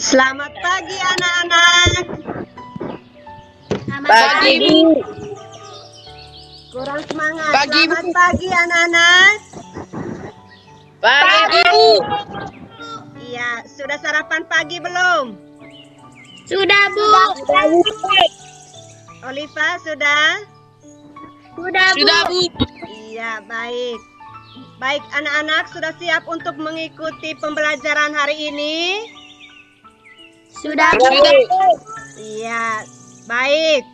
Selamat pagi anak-anak. Pagi, Bu. Kurang semangat. Pagi, Bu. Selamat pagi anak-anak. Pagi, Bu. Iya, sudah sarapan pagi belum? Sudah, Bu. Oliva sudah? Sudah, Bu. Iya, baik. Baik anak-anak, sudah siap untuk mengikuti pembelajaran hari ini? Sudah. Iya, baik.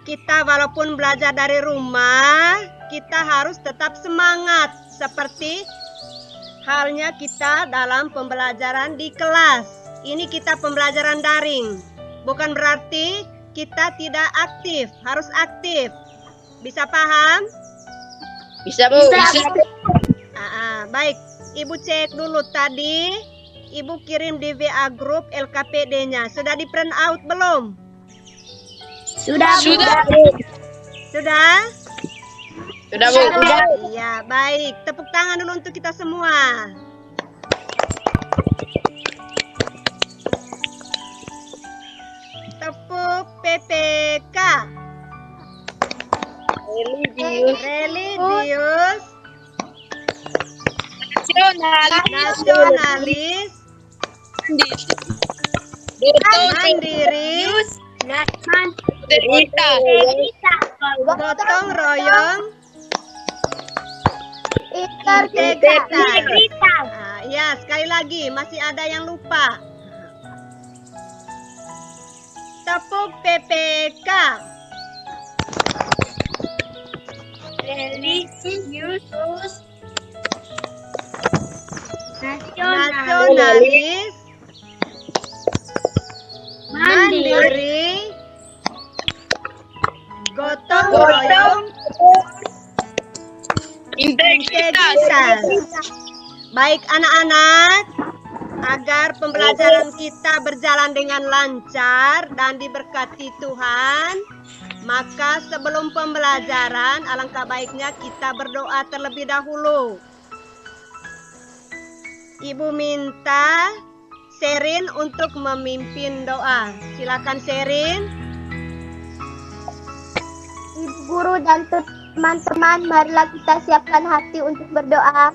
Kita walaupun belajar dari rumah, kita harus tetap semangat seperti halnya kita dalam pembelajaran di kelas. Ini kita pembelajaran daring. Bukan berarti kita tidak aktif, harus aktif. Bisa paham? Bisa, Bu. Bisa. Baik, Ibu cek dulu tadi. Ibu kirim di WA grup LKPD-nya. Sudah di print out belum? Sudah, Bu. Sudah? Sudah, Bu. Iya, baik. Tepuk tangan dulu untuk kita semua. Tepuk PPK. Religius. Nasionalis. Mandiri. Gotong royong. Integritas. Ya, sekali lagi masih ada yang lupa. Tepuk PPK. Religius. Nasionalis. Mandiri. Gotong royong. Integritas. Baik anak-anak, agar pembelajaran kita berjalan dengan lancar dan diberkati Tuhan, maka sebelum pembelajaran alangkah baiknya kita berdoa terlebih dahulu. Ibu minta Sherin untuk memimpin doa. Silakan Sherin. Ibu guru dan teman-teman, marilah kita siapkan hati untuk berdoa.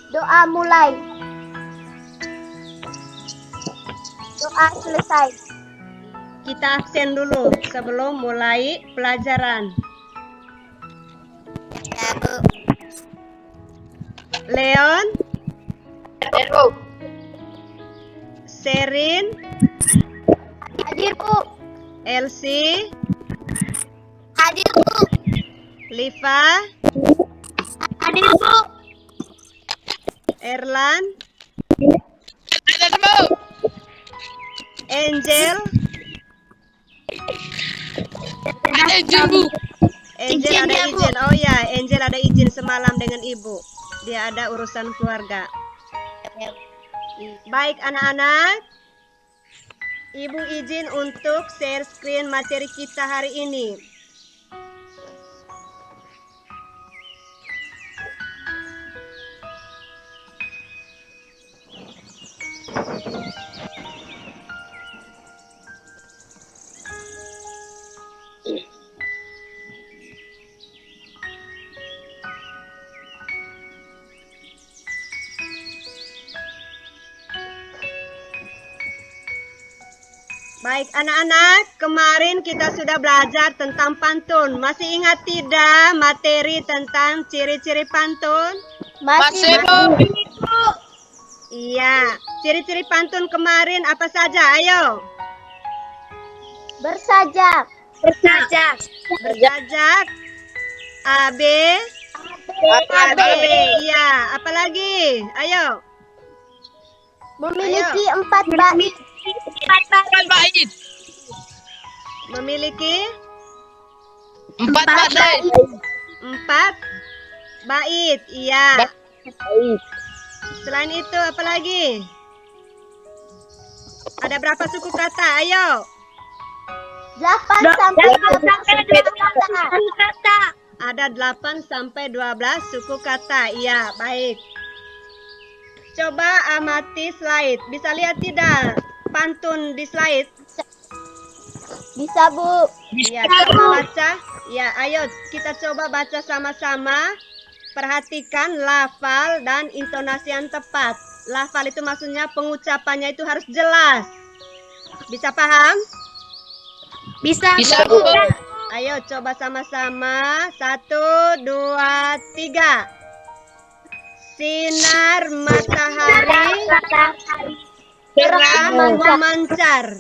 Doa mulai. Doa selesai. Kita absen dulu sebelum mulai pelajaran. Leon, Sherin, Hadir, Bu. Elsie, Hadir, Bu. Liva, Hadir, Bu. Erlan, Ada, Bu. Angel. Ada izin, Bu. Angel ada izin. Oh ya, Angel ada izin semalam dengan ibu. Dia ada urusan keluarga. Baik anak-anak, ibu izin untuk share screen materi kita hari ini. Baik anak-anak, kemarin kita sudah belajar tentang pantun. Masih ingat tidak materi tentang ciri-ciri pantun? Masih, Bu. Iya, ciri-ciri pantun kemarin apa saja? Ayo. Bersajak. Berjajak. AB. Iya, apalagi? Ayo. Memiliki 4 bait. Bukan bait. Memiliki 4 bait. 4 bait. Iya. Bait. Selain itu apa lagi? Ada berapa suku kata? Ayo. 8 sampai 12 kata. Ada 8 sampai 12 suku kata. Iya, baik. Coba amati slide. Bisa lihat tidak pantun di slide? Bisa, Bu. Iya, coba baca. Ya, ayo kita coba baca sama-sama. Perhatikan lafal dan intonasi yang tepat. Lafal itu maksudnya pengucapannya itu harus jelas. Bisa paham? Bisa, Bu. Ayo coba sama-sama. 1, 2, 3. Sinar matahari terang memancar,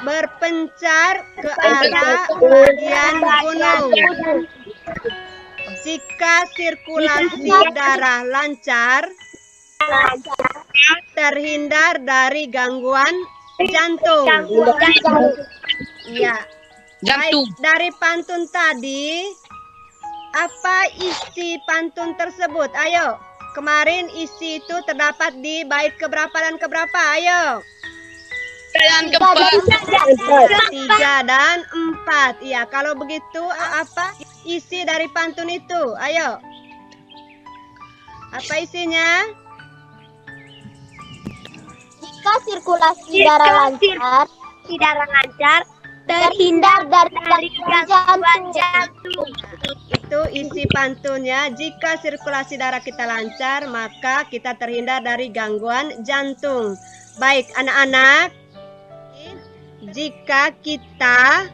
berpencar ke arah bagian gunung. Jika sirkulasi darah lancar, terhindar dari gangguan jantung. Ya, Jantung. baik. Dari pantun tadi, apa isi pantun tersebut? Ayo, kemarin isi itu terdapat di bait keberapa dan keberapa? Ayo. Dan keempat. 3 dan 4. Iya, kalau begitu apa isi dari pantun itu? Ayo. Apa isinya? Jika sirkulasi darah lancar, terhindar dari gangguan jantung. Itu isi pantunnya. Jika sirkulasi darah kita lancar, maka kita terhindar dari gangguan jantung. Baik, anak-anak. Jika kita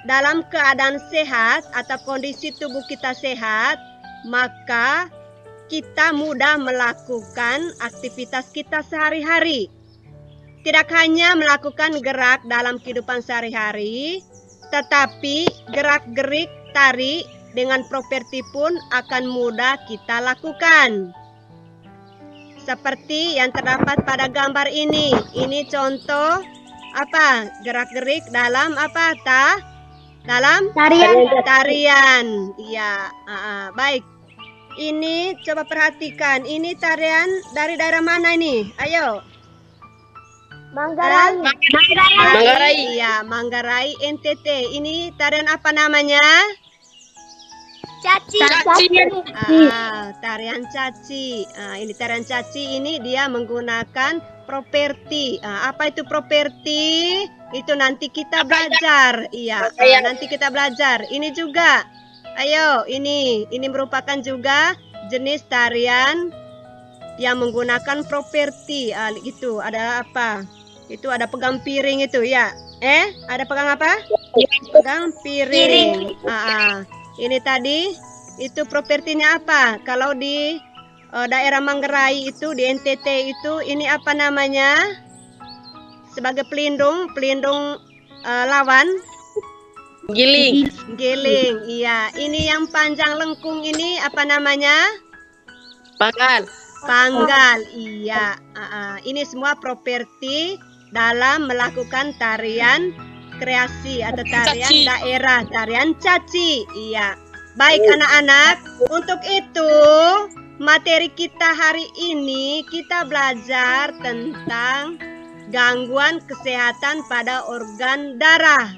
dalam keadaan sehat atau kondisi tubuh kita sehat, maka kita mudah melakukan aktivitas kita sehari-hari. Tidak hanya melakukan gerak dalam kehidupan sehari-hari, tetapi gerak-gerik tari dengan properti pun akan mudah kita lakukan. Seperti yang terdapat pada gambar ini. Ini contoh apa? Gerak-gerik dalam apa? Dalam tarian. Iya, baik. Ini coba perhatikan. Ini tarian dari daerah mana ini? Ayo. Manggarai. Manggarai. Iya, Manggarai NTT. Ini tarian apa namanya? Caci. Tarian caci. Ini tarian caci ini dia menggunakan properti. Apa itu properti? Itu nanti kita belajar. Iya, nanti kita belajar. Ini juga. Ayo, ini merupakan juga jenis tarian yang menggunakan properti. Itu ada apa? Itu ada pegang piring itu ya. Ada pegang apa? Pegang piring. Ini tadi itu propertinya apa? Kalau di daerah Manggarai itu di NTT itu ini apa namanya? Sebagai pelindung lawan. Giling. Giling. Iya. Ini yang panjang lengkung ini apa namanya? Panggal. Iya. Ini semua properti dalam melakukan tarian kreasi atau tarian Caci. daerah, tarian caci. Iya. Baik anak-anak, untuk itu materi kita hari ini kita belajar tentang gangguan kesehatan pada organ darah.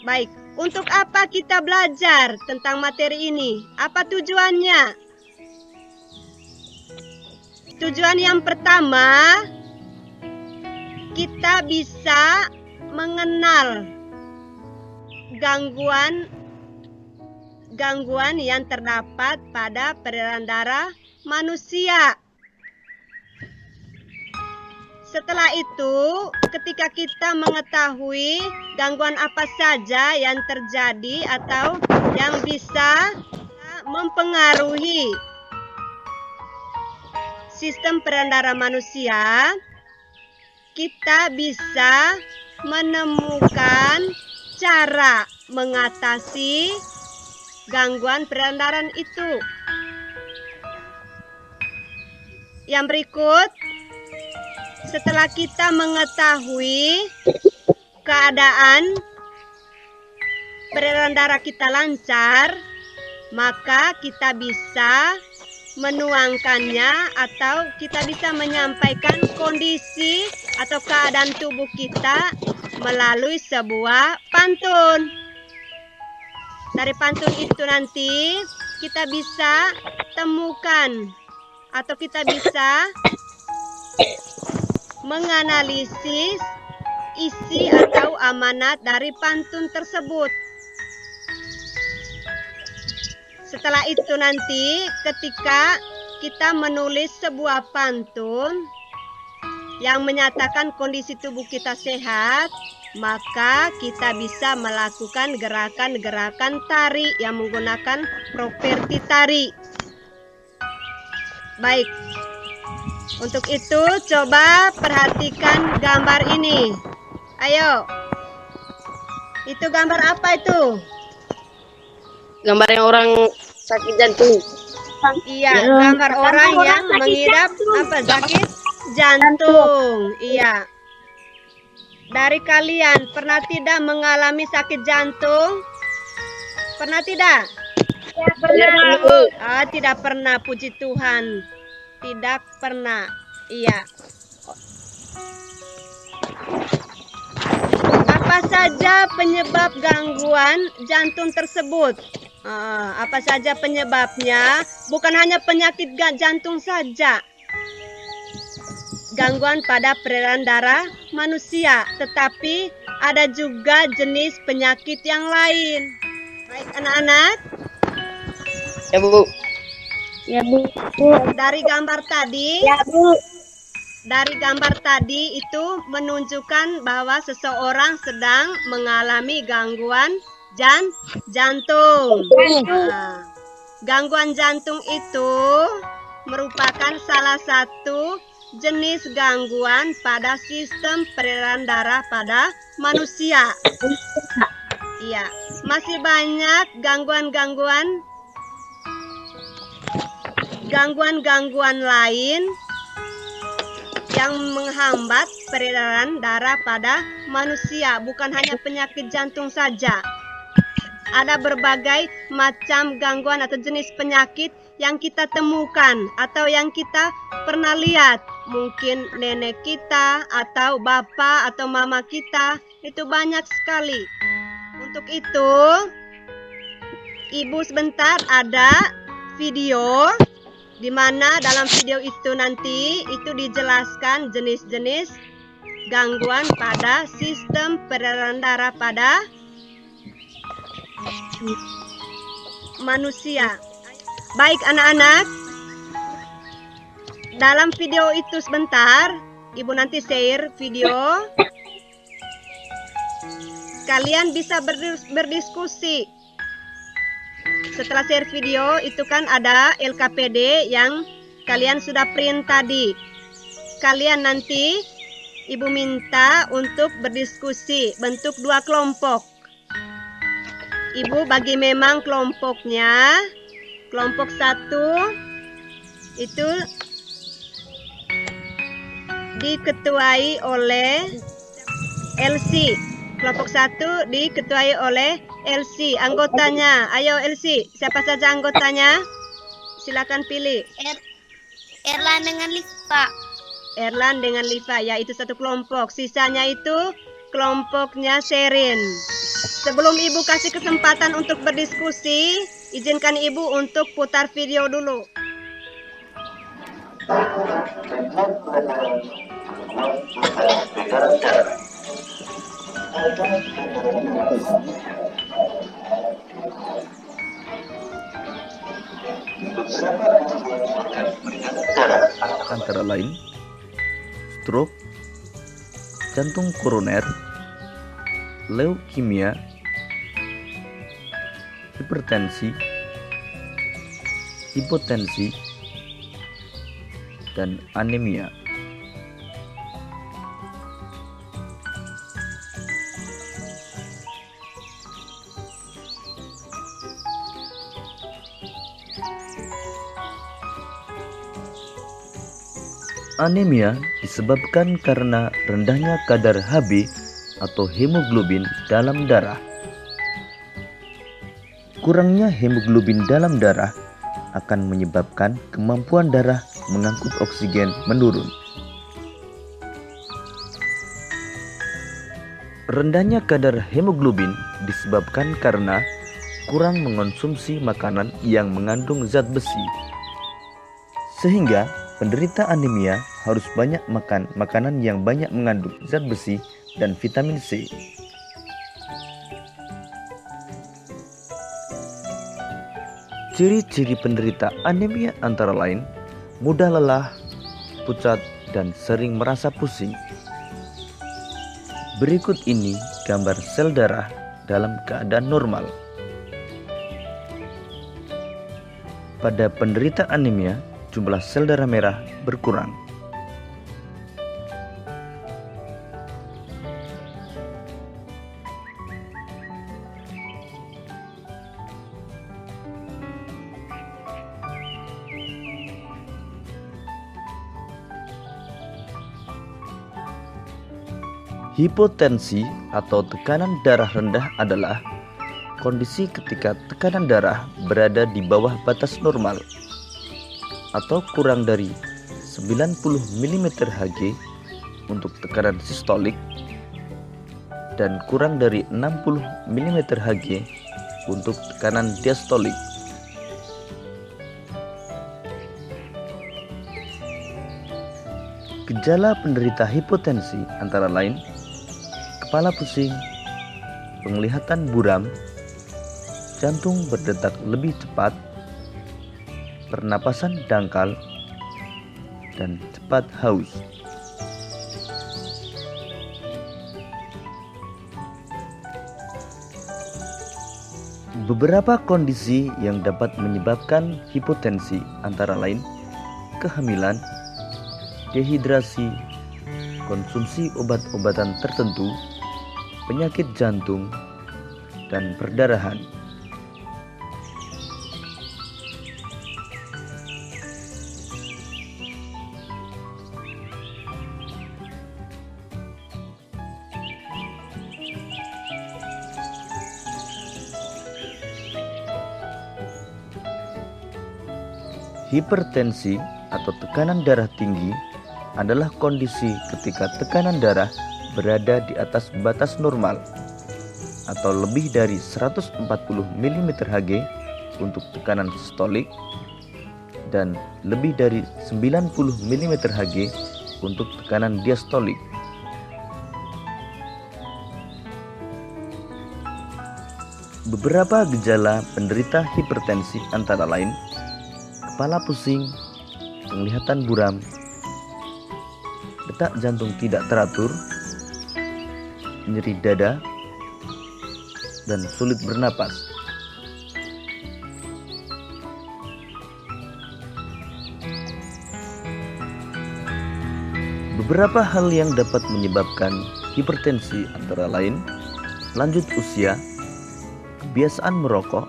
Baik, untuk apa kita belajar tentang materi ini? Apa tujuannya? Tujuan yang pertama, kita bisa mengenal gangguan yang terdapat pada peredaran darah manusia. Setelah itu, ketika kita mengetahui gangguan apa saja yang terjadi atau yang bisa mempengaruhi sistem peredaran darah manusia, kita bisa menemukan cara mengatasi gangguan peredaran darah itu. Yang berikut, setelah kita mengetahui keadaan peredaran darah kita lancar, maka kita bisa menuangkannya atau kita bisa menyampaikan kondisi atau keadaan tubuh kita melalui sebuah pantun. Dari pantun itu nanti kita bisa temukan atau kita bisa menganalisis isi atau amanat dari pantun tersebut. Setelah itu nanti ketika kita menulis sebuah pantun yang menyatakan kondisi tubuh kita sehat, maka kita bisa melakukan gerakan-gerakan tari yang menggunakan properti tari. Baik, untuk itu coba perhatikan gambar ini. Ayo, itu gambar apa itu? Gambar yang orang sakit jantung. Iya, gambar orang yang mengidap apa sakit jantung. Iya. Dari kalian pernah tidak mengalami sakit jantung? Pernah tidak? Ya, pernah. Tidak pernah, puji Tuhan. Tidak pernah. Iya. Apa saja penyebab gangguan jantung tersebut? Apa saja penyebabnya? Bukan hanya penyakit jantung saja. Gangguan pada peredaran darah manusia, tetapi ada juga jenis penyakit yang lain. Baik anak-anak. Ya, Bu. Ya, Bu. Dari gambar tadi, Ya, Bu. dari gambar tadi itu menunjukkan bahwa seseorang sedang mengalami gangguan jantung. Gangguan jantung itu merupakan salah satu jenis gangguan pada sistem peredaran darah pada manusia. Iya, masih banyak gangguan lain yang menghambat peredaran darah pada manusia, bukan hanya penyakit jantung saja. Ada berbagai macam gangguan atau jenis penyakit yang kita temukan atau yang kita pernah lihat. Mungkin nenek kita atau bapak atau mama kita, itu banyak sekali. Untuk itu, Ibu sebentar ada video di mana dalam video itu nanti itu dijelaskan jenis-jenis gangguan pada sistem peredaran darah pada manusia. Baik anak-anak, dalam video itu sebentar, Ibu nanti share video. Kalian bisa berdiskusi. Setelah share video itu kan ada LKPD yang kalian sudah print tadi. Kalian nanti Ibu minta untuk berdiskusi, bentuk 2 kelompok. Ibu bagi memang kelompoknya. Kelompok 1 itu diketuai oleh LC. Kelompok 1 diketuai oleh LC. Anggotanya, ayo LC, siapa saja anggotanya? Silakan pilih. Erlan dengan Liva. Erlan dengan Liva, ya itu satu kelompok. Sisanya itu kelompoknya Sherin. Sebelum Ibu kasih kesempatan untuk berdiskusi, izinkan Ibu untuk putar video dulu. Antara lain stroke, jantung koroner, leukemia, hipertensi, hipotensi, dan anemia. Anemia disebabkan karena rendahnya kadar Hb atau hemoglobin dalam darah. Kurangnya hemoglobin dalam darah akan menyebabkan kemampuan darah mengangkut oksigen menurun. Rendahnya kadar hemoglobin disebabkan karena kurang mengonsumsi makanan yang mengandung zat besi. Sehingga penderita anemia harus banyak makan makanan yang banyak mengandung zat besi dan vitamin C. Ciri-ciri penderita anemia antara lain mudah lelah, pucat, dan sering merasa pusing. Berikut ini gambar sel darah dalam keadaan normal. Pada penderita anemia, jumlah sel darah merah berkurang. Hipotensi atau tekanan darah rendah adalah kondisi ketika tekanan darah berada di bawah batas normal atau kurang dari 90 mm Hg untuk tekanan sistolik dan kurang dari 60 mm Hg untuk tekanan diastolik. Gejala penderita hipotensi antara lain kepala pusing, penglihatan buram, jantung berdetak lebih cepat, pernapasan dangkal, dan cepat haus. Beberapa kondisi yang dapat menyebabkan hipotensi antara lain kehamilan, dehidrasi, konsumsi obat-obatan tertentu, penyakit jantung, dan perdarahan. Hipertensi atau tekanan darah tinggi adalah kondisi ketika tekanan darah berada di atas batas normal atau lebih dari 140 mm Hg untuk tekanan sistolik dan lebih dari 90 mm Hg untuk tekanan diastolik. Beberapa gejala penderita hipertensi antara lain kepala pusing, penglihatan buram, detak jantung tidak teratur, nyeri dada, dan sulit bernapas. Beberapa hal yang dapat menyebabkan hipertensi antara lain lanjut usia, kebiasaan merokok,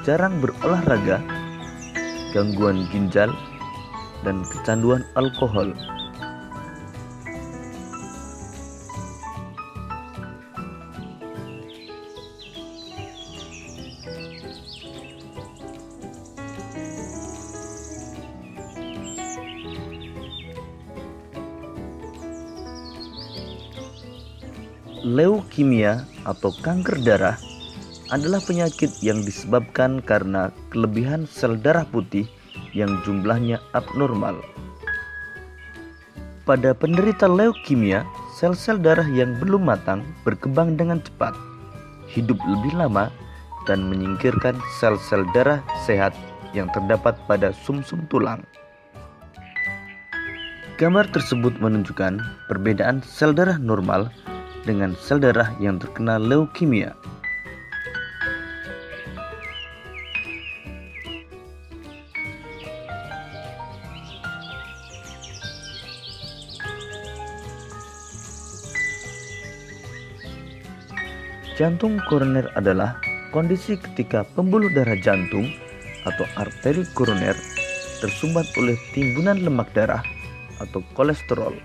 jarang berolahraga, gangguan ginjal, dan kecanduan alkohol. Leukemia atau kanker darah adalah penyakit yang disebabkan karena kelebihan sel darah putih yang jumlahnya abnormal. Pada penderita leukemia, sel-sel darah yang belum matang berkembang dengan cepat, hidup lebih lama, dan menyingkirkan sel-sel darah sehat yang terdapat pada sumsum tulang. Gambar tersebut menunjukkan perbedaan sel darah normal dengan sel darah yang terkena leukemia. Jantung koroner adalah kondisi ketika pembuluh darah jantung atau arteri koroner tersumbat oleh timbunan lemak darah atau kolesterol.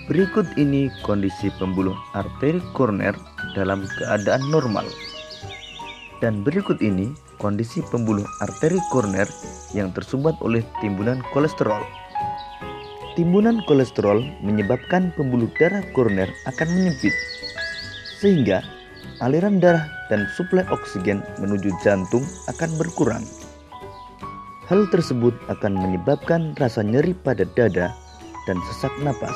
Berikut ini kondisi pembuluh arteri koroner dalam keadaan normal. Dan berikut ini kondisi pembuluh arteri koroner yang tersumbat oleh timbunan kolesterol. Timbunan kolesterol menyebabkan pembuluh darah koroner akan menyempit, sehingga aliran darah dan suplai oksigen menuju jantung akan berkurang. Hal tersebut akan menyebabkan rasa nyeri pada dada dan sesak napas.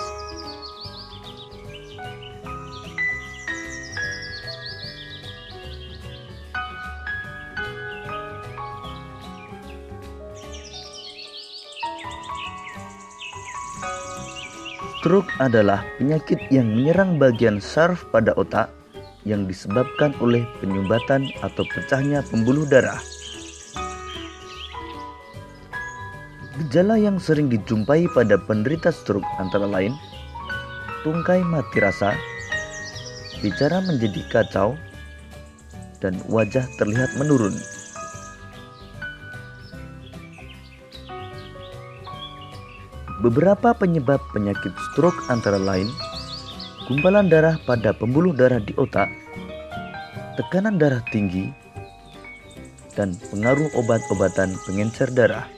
Stroke adalah penyakit yang menyerang bagian saraf pada otak yang disebabkan oleh penyumbatan atau pecahnya pembuluh darah. Gejala yang sering dijumpai pada penderita stroke antara lain tungkai mati rasa, bicara menjadi kacau, dan wajah terlihat menurun. Beberapa penyebab penyakit stroke antara lain gumpalan darah pada pembuluh darah di otak, tekanan darah tinggi, dan pengaruh obat-obatan pengencer darah.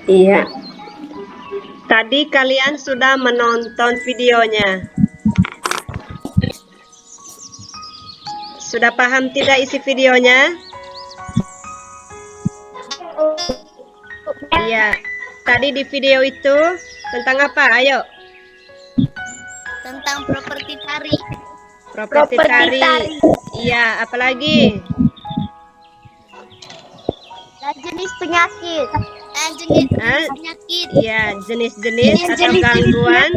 Iya. Tadi kalian sudah menonton videonya. Sudah paham tidak isi videonya? Iya. Tadi di video itu tentang apa? Ayo. Tentang properti tari. Properti tari. Iya, apalagi? Dan jenis penyakit. Penyakit. Iya, jenis-jenis atau gangguan.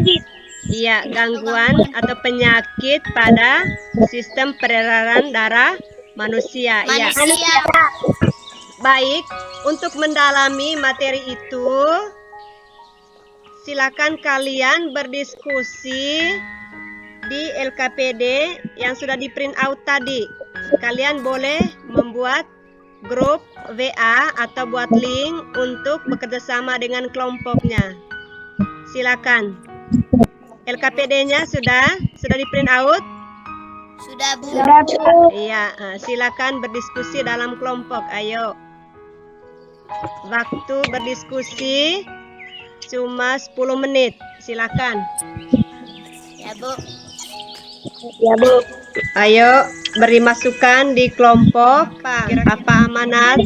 Iya, gangguan atau penyakit pada sistem peredaran darah manusia. Iya. Baik, untuk mendalami materi itu, silakan kalian berdiskusi di LKPD yang sudah di print out tadi. Kalian boleh membuat grup WA atau buat link untuk bekerja sama dengan kelompoknya. Silakan. LKPD-nya sudah di print out? Sudah, Bu. Iya, silakan berdiskusi dalam kelompok. Ayo. Waktu berdiskusi cuma 10 menit. Silakan. Ya, Bu. Ayo beri masukan di kelompok. Apa amanat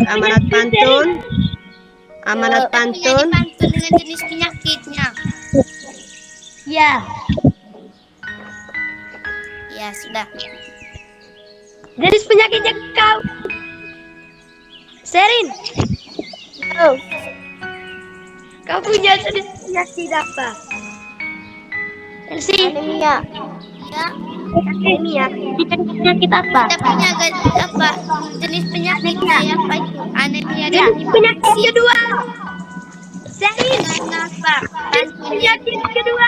pantun? Amanat pantun. Pantun dengan jenis penyakitnya. Ya. Ya, sudah. Jenis penyakitnya kau. Serin. Kau punya jenis penyakit apa? Elsie. Anemia. Ya. Anemia. Penyakit apa? Kita punya apa? Jenis penyakitnya apa itu? Anemia dan Jenis penyakit kedua. Serin. apa? Jenis penyakit kedua.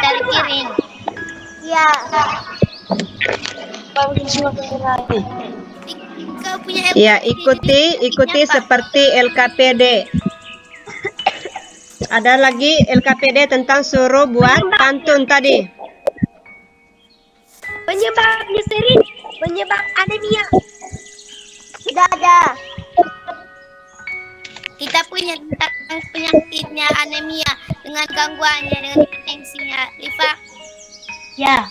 Dari kiring. Ya. Kau punya Ya, ikuti seperti LKPD. Ada lagi LKPD tentang suruh buat pantun tadi. Penyebabnya Serin. Penyebab anemia. Sudah ada. Kita punya tentang penyakitnya anemia dengan gangguannya dengan hipertensinya. Liva. Ya.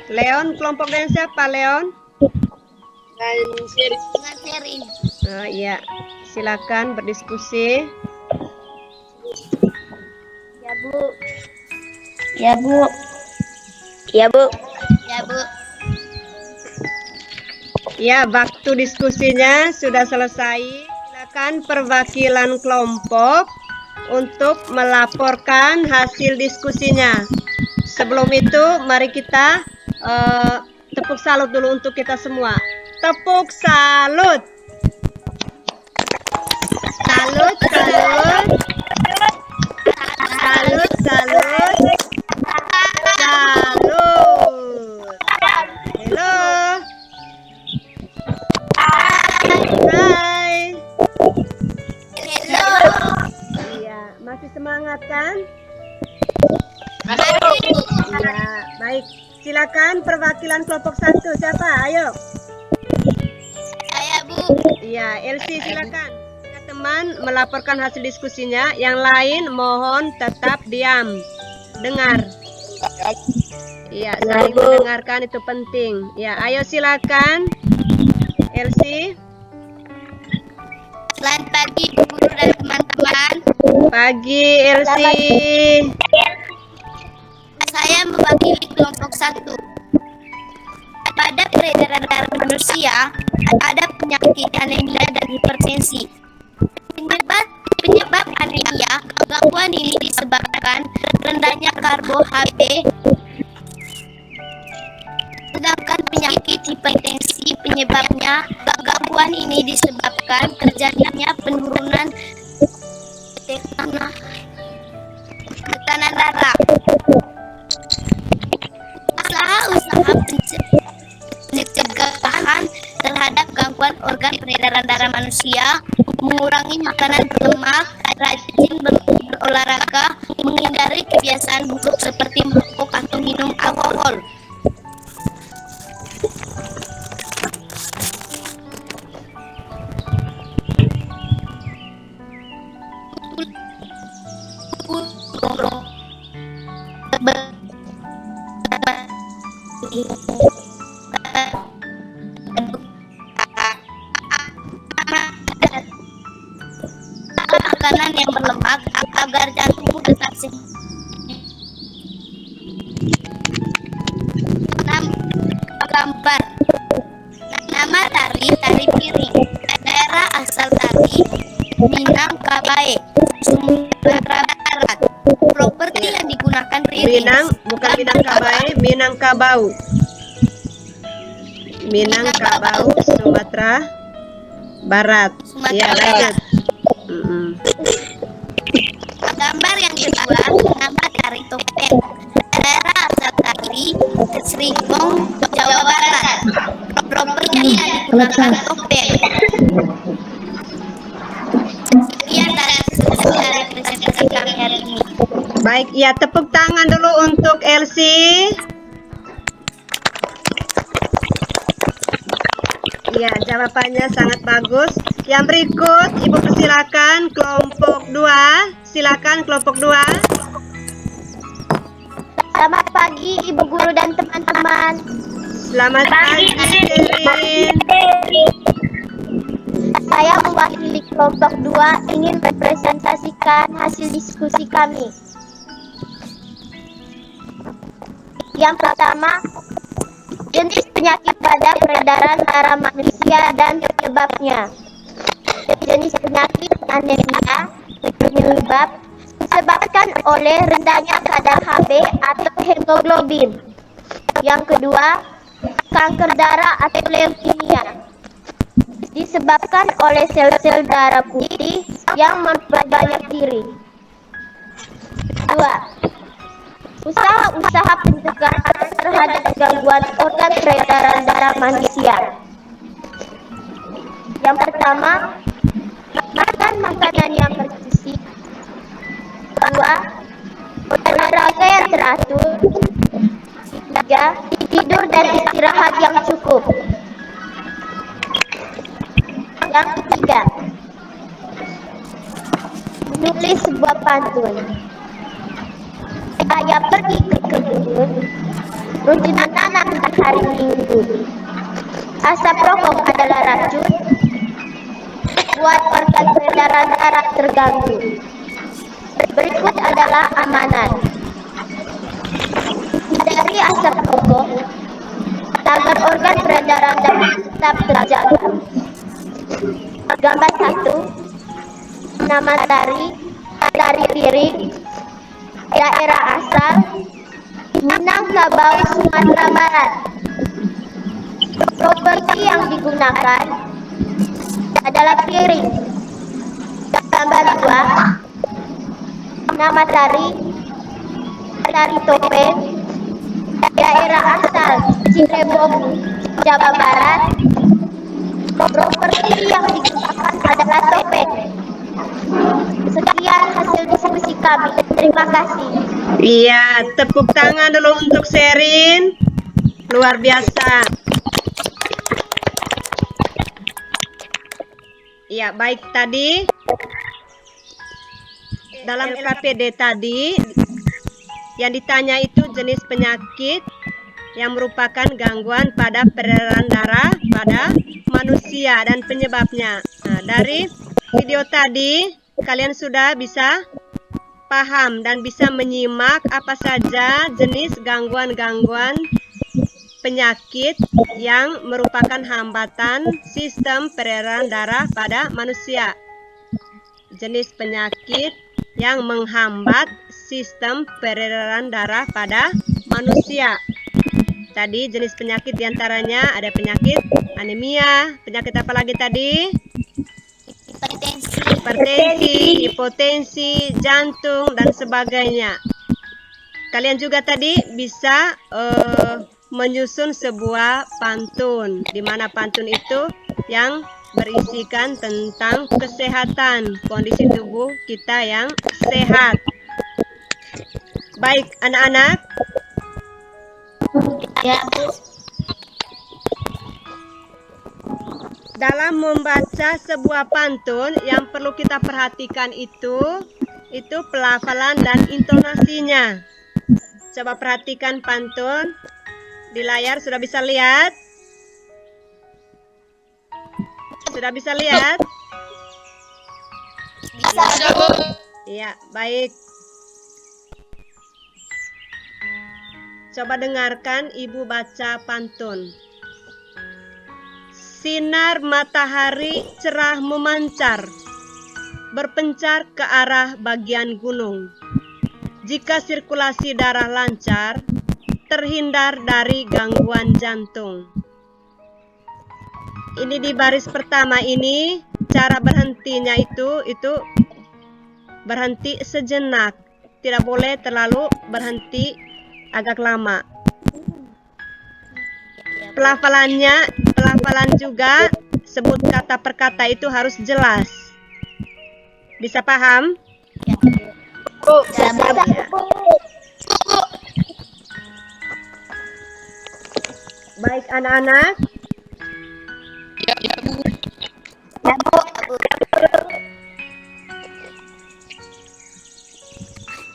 Leon, kelompok dengan siapa Leon? Dengan Serin. Oh, iya, silakan berdiskusi. Ya, Bu. Ya, Bu. Ya, Bu. Ya, Bu. Ya, waktu diskusinya sudah selesai. Silakan perwakilan kelompok untuk melaporkan hasil diskusinya. Sebelum itu, mari kita tepuk salut dulu untuk kita semua. Tepuk salut. Salut, salut. Salut, salut. Salut. Hello. Hai. Iya, masih semangat kan? Iya, baik. Silakan perwakilan kelompok 1. Siapa? Ayo. Saya, Bu. Iya, Elsie silakan. Teman melaporkan hasil diskusinya. Yang lain mohon tetap diam. Dengar. Iya, saling mendengarkan itu penting. Ya, ayo silakan. Elsie. Selamat pagi, Bu Guru dan teman-teman. Pagi, Elsie. Saya mewakili kelompok 1. Pada peredaran darah manusia, ada penyakit anemia dan hipertensi. Penyebab anemia, gangguan ini disebabkan rendahnya karbo Hb. Sedangkan penyakit hipertensi penyebabnya, gangguan ini disebabkan terjadinya penurunan tekanan darah. Usaha pencegahan terhadap gangguan organ peredaran darah manusia, mengurangi makanan berlemak, rajin berolahraga, menghindari kebiasaan buruk seperti merokok atau minum alkohol. Makanan yang berlemak agar jantungmu tetap sehat. Gambar. Nama tari piring. Daerah asal tari Minangkabau, Sumatera Barat. Properti yang digunakan piring. Bukan Minangkabau. Minangkabau, Sumatera Barat. Ya, lanjut. Gambar yang kedua, nama tari topeng. Daerah asal tari Serigong, Jawa Barat. Properti yang digunakan topeng. Sekian dari presentasi kami hari ini. Baik, ya tepuk tangan dulu untuk Elsie. Ya, jawabannya sangat bagus. Yang berikut, Ibu persilakan kelompok 2. Silakan kelompok 2. Selamat pagi Ibu Guru dan teman-teman. Selamat pagi, Sherin. Saya mewakili kelompok 2 ingin mempresentasikan hasil diskusi kami. Yang pertama, jenis penyakit pada peredaran darah manusia dan penyebabnya. Jenis penyakit anemia disebabkan oleh rendahnya kadar Hb atau hemoglobin. Yang kedua, kanker darah atau leukemia disebabkan oleh sel-sel darah putih yang memperbanyak diri. Dua, usaha pencegahan terhadap gangguan organ peredaran darah manusia. Yang pertama, makan makanan yang bergizi. Kedua, olahraga yang teratur. Tiga, tidur dan istirahat yang cukup. Yang ketiga, menulis sebuah pantun. Saya pergi ke kebun, rutin nanam di hari Minggu. Asap rokok adalah racun, buat organ peredaran darah terganggu. Berikut adalah amanat. Hindari asap rokok agar organ peredaran darah tetap terjaga. Gambar 1, nama tari piring, daerah asal Minangkabau, Sumatera Barat. Properti yang digunakan adalah piring. Muhammad Tari Topeng, daerah asal Cirebon, Jawa Barat. Properti yang digunakan adalah topeng. Sekian hasil diskusi kami. Terima kasih. Iya, tepuk tangan dulu untuk Sherin. Luar biasa. Iya, baik tadi. Dalam LKPD tadi, yang ditanya itu jenis penyakit yang merupakan gangguan pada peredaran darah pada manusia dan penyebabnya. Nah, dari video tadi, kalian sudah bisa paham dan bisa menyimak apa saja jenis gangguan-gangguan penyakit yang merupakan hambatan sistem peredaran darah pada manusia. Jenis penyakit yang menghambat sistem peredaran darah pada manusia. Tadi jenis penyakit diantaranya ada penyakit anemia, penyakit apa lagi tadi? Hipertensi, hipotensi, jantung, dan sebagainya. Kalian juga tadi bisa menyusun sebuah pantun, di mana pantun itu yang berisikan tentang kesehatan, kondisi tubuh kita yang sehat. Baik, anak-anak. Ya, Bu. Dalam membaca sebuah pantun yang perlu kita perhatikan itu pelafalan dan intonasinya. Coba perhatikan pantun di layar, sudah bisa lihat? Sudah bisa lihat? Bisa, Bu. Iya, baik. Coba dengarkan Ibu baca pantun. Sinar matahari cerah memancar, berpencar ke arah bagian gunung. Jika sirkulasi darah lancar, terhindar dari gangguan jantung. Ini di baris pertama ini, cara berhentinya itu berhenti sejenak. Tidak boleh terlalu berhenti agak lama. Pelafalan juga sebut kata per kata itu harus jelas. Bisa paham? Ya, Bu. Baik anak-anak. Ya, Bu.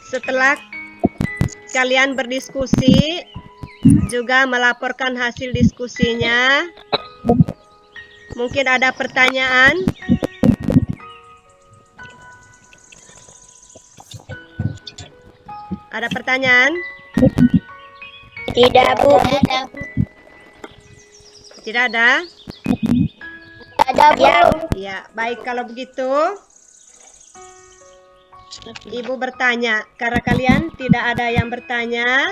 Setelah kalian berdiskusi, juga melaporkan hasil diskusinya. Mungkin ada pertanyaan? Ada pertanyaan? Tidak, Bu. Tidak ada? Ada, Bu. Ya, baik kalau begitu. Ibu bertanya, karena kalian tidak ada yang bertanya,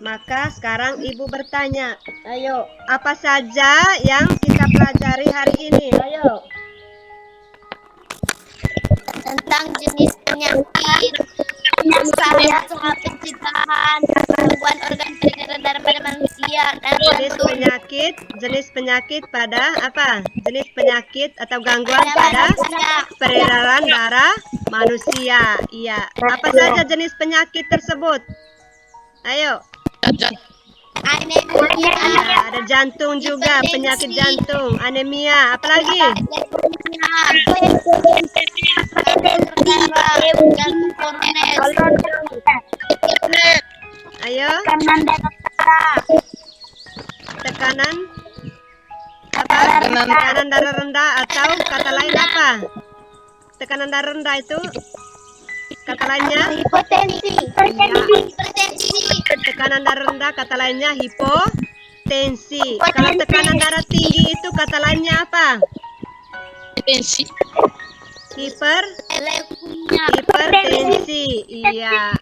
maka sekarang Ibu bertanya. Ayo, apa saja yang kita pelajari hari ini? Ayo. Tentang jenis penyakit, usaha pencegahan, gangguan organ peredaran darah pada manusia, dan Jenis penyakit pada apa? Jenis penyakit atau gangguan pada peredaran darah manusia. Iya. Apa saja jenis penyakit tersebut? Ayo. anemia, Ada jantung juga, penyakit jantung, anemia, apalagi? Ayo. Tekanan apa? Tekanan darah rendah atau kata lain apa? Tekanan darah rendah itu kata lainnya hipotensi, tekanan darah rendah kata lainnya hipotensi. Kalau tekanan darah tinggi itu kata lainnya apa? Hipertensi. Iya.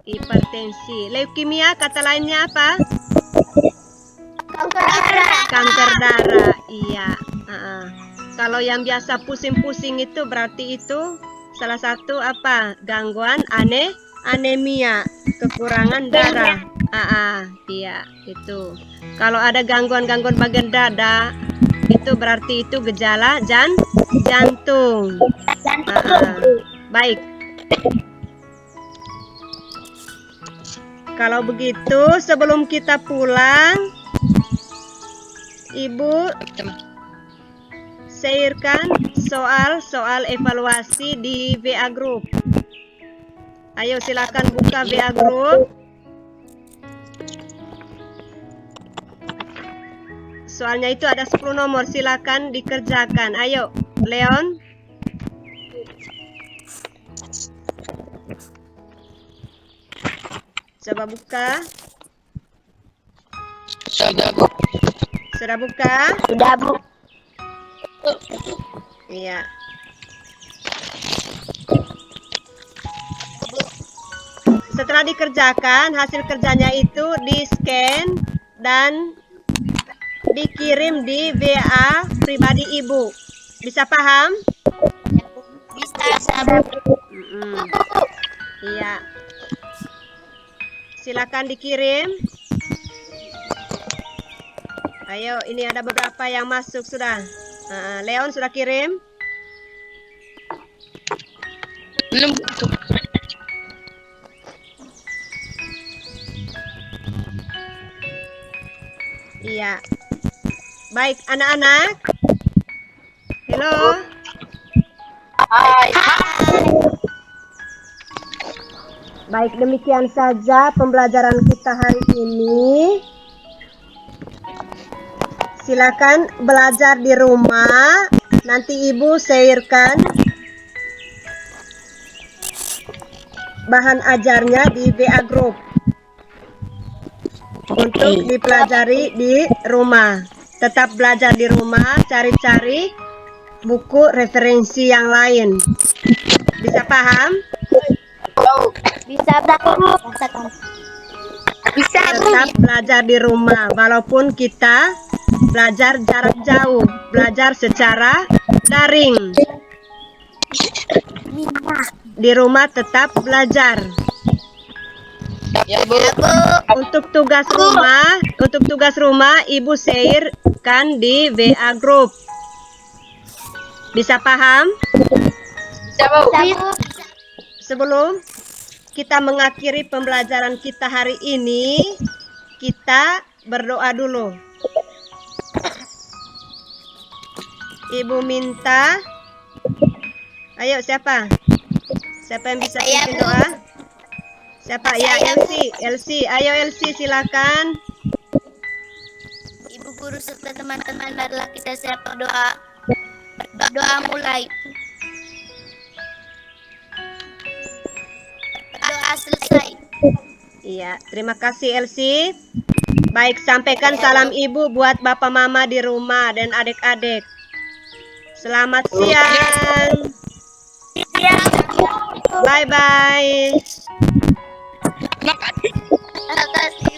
Hipertensi. Leukemia kata lainnya apa? Kanker darah. Iya. Kalau yang biasa pusing-pusing itu berarti itu salah satu apa? Gangguan anemia, kekurangan darah. Iya, itu. Kalau ada gangguan-gangguan bagian dada, itu berarti itu gejala jantung. Baik. Kalau begitu, sebelum kita pulang, Ibu sharekan soal evaluasi di WA Group. Ayo silakan buka WA Group. Soalnya itu ada 10 nomor, silakan dikerjakan. Ayo, Leon. Coba buka. Sudah buka? Sudah, Bu. Iya. Setelah dikerjakan, hasil kerjanya itu di-scan dan dikirim di WA pribadi Ibu. Bisa paham? Bisa, Bu. Iya. Silakan dikirim. Ayo, ini ada beberapa yang masuk sudah. Leon sudah kirim? Belum. Iya. Baik, anak-anak. Halo. Hai. Baik, demikian saja pembelajaran kita hari ini. Silakan belajar di rumah. Nanti Ibu sharekan bahan ajarnya di WA Group untuk dipelajari di rumah. Tetap belajar di rumah, cari-cari buku referensi yang lain. Bisa paham? Bisa, Bu. Tetap belajar di rumah, walaupun kita belajar jarak jauh, belajar secara daring. Di rumah tetap belajar. Ya, Bu. Untuk tugas rumah, Ibu sharekan di WA Group. Bisa paham? Bisa, Bu. Sebelum kita mengakhiri pembelajaran kita hari ini, kita berdoa dulu. Ibu minta, ayo siapa? Siapa yang bisa bikin doa? Siapa? Ya, Elsie. Ayo Elsie, silakan. Ibu guru serta teman-teman, marilah kita siap berdoa. Doa mulai. Doa selesai. Iya, terima kasih Elsie. Baik, sampaikan salam ibu buat bapak mama di rumah dan adik-adik. Selamat siang. Bye-bye. Makasih. Terima kasih.